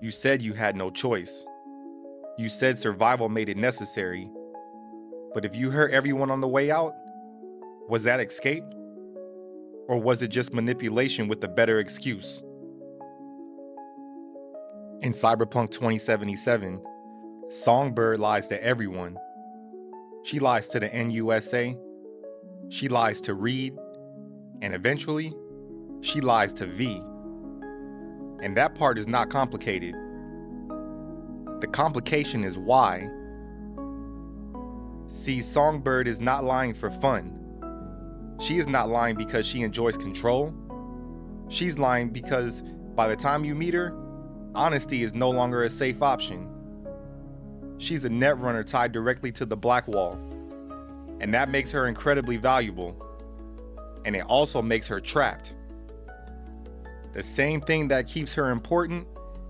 You said you had no choice. You said survival made it necessary. But if you hurt everyone on the way out, was that escape? Or was it just manipulation with a better excuse? In Cyberpunk 2077, Songbird lies to everyone. She lies to the NUSA, she lies to Reed, and eventually, she lies to V. And that part is not complicated. The complication is why. See, Songbird is not lying for fun. She is not lying because she enjoys control. She's lying because by the time you meet her, honesty is no longer a safe option. She's a netrunner tied directly to the black wall, and that makes her incredibly valuable. And it also makes her trapped. The same thing that keeps her important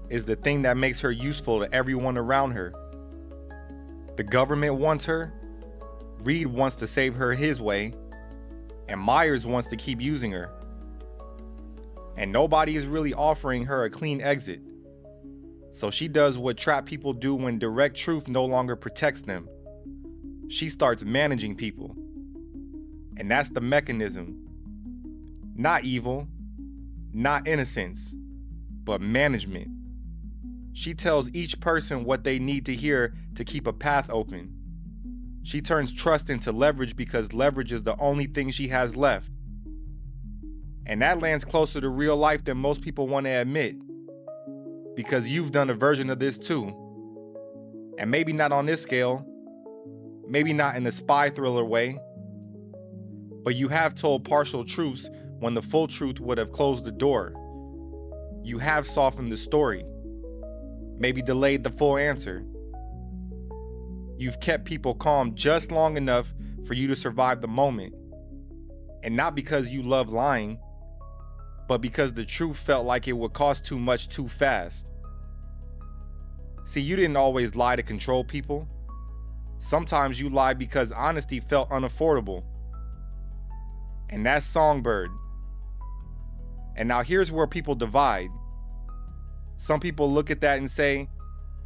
is the thing that makes her useful to everyone around her. The government wants her, Reed wants to save her his way, and Myers wants to keep using her. And nobody is really offering her a clean exit. So she does what trapped people do when direct truth no longer protects them. She starts managing people. And that's the mechanism. Not evil, not innocence, but management. She tells each person what they need to hear to keep a path open. She turns trust into leverage because leverage is the only thing she has left. And that lands closer to real life than most people want to admit. Because you've done a version of this too. And maybe not on this scale, maybe not in a spy thriller way, but you have told partial truths when the full truth would have closed the door. You have softened the story, maybe delayed the full answer. You've kept people calm just long enough for you to survive the moment. And not because you love lying, but because the truth felt like it would cost too much too fast. See, you didn't always lie to control people. Sometimes you lied because honesty felt unaffordable. And that's Songbird. And now here's where people divide. Some people look at that and say,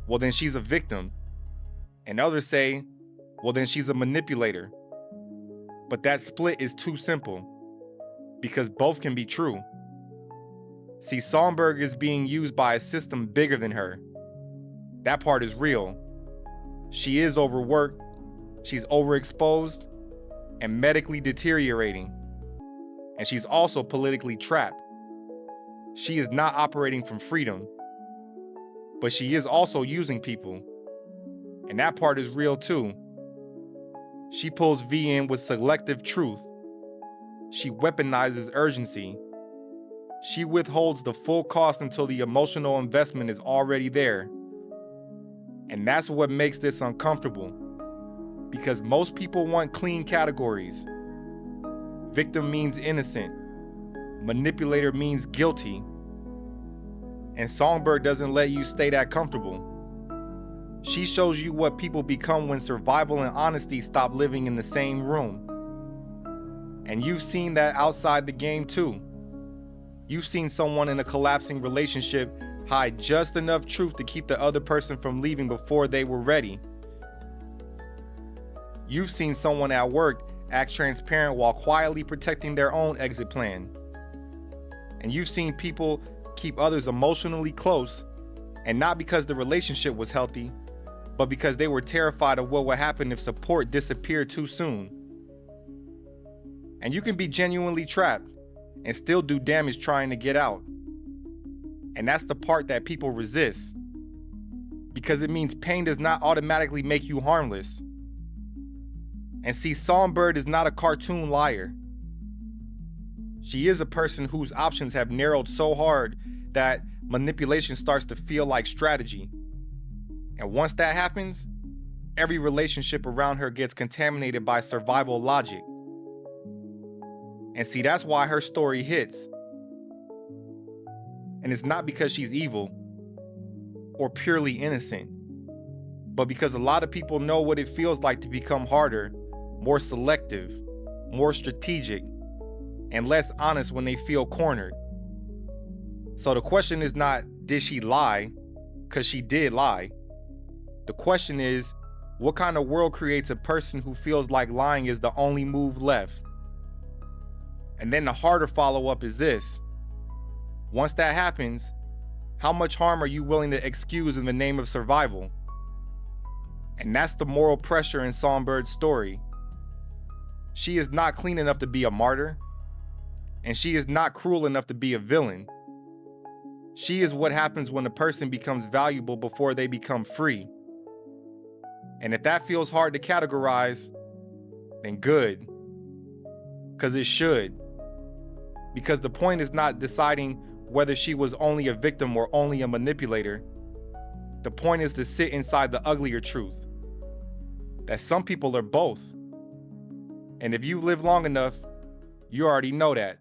well, then she's a victim. And others say, well, then she's a manipulator. But that split is too simple, because both can be true. See, Songbird is being used by a system bigger than her. That part is real. She is overworked, she's overexposed, and medically deteriorating. And she's also politically trapped. She is not operating from freedom, but she is also using people. And that part is real too. She pulls V in with selective truth. She weaponizes urgency. She withholds the full cost until the emotional investment is already there. And that's what makes this uncomfortable. Because most people want clean categories. Victim means innocent. Manipulator means guilty. And Songbird doesn't let you stay that comfortable. She shows you what people become when survival and honesty stop living in the same room. And you've seen that outside the game too. You've seen someone in a collapsing relationship hide just enough truth to keep the other person from leaving before they were ready. You've seen someone at work act transparent while quietly protecting their own exit plan. And you've seen people keep others emotionally close, and not because the relationship was healthy, but because they were terrified of what would happen if support disappeared too soon. And you can be genuinely trapped and still do damage trying to get out. And that's the part that people resist, because it means pain does not automatically make you harmless. And see, Songbird is not a cartoon liar. She is a person whose options have narrowed so hard that manipulation starts to feel like strategy. And once that happens, every relationship around her gets contaminated by survival logic. And see, that's why her story hits. And it's not because she's evil or purely innocent, but because a lot of people know what it feels like to become harder, more selective, more strategic, and less honest when they feel cornered. So the question is not, did she lie? because she did lie. The question is, what kind of world creates a person who feels like lying is the only move left? And then the harder follow-up is this. Once that happens, how much harm are you willing to excuse in the name of survival? And that's the moral pressure in Songbird's story. She is not clean enough to be a martyr, and she is not cruel enough to be a villain. She is what happens when a person becomes valuable before they become free. And if that feels hard to categorize, then good. Because it should. Because the point is not deciding whether she was only a victim or only a manipulator. The point is to sit inside the uglier truth. That some people are both. And if you live long enough, you already know that.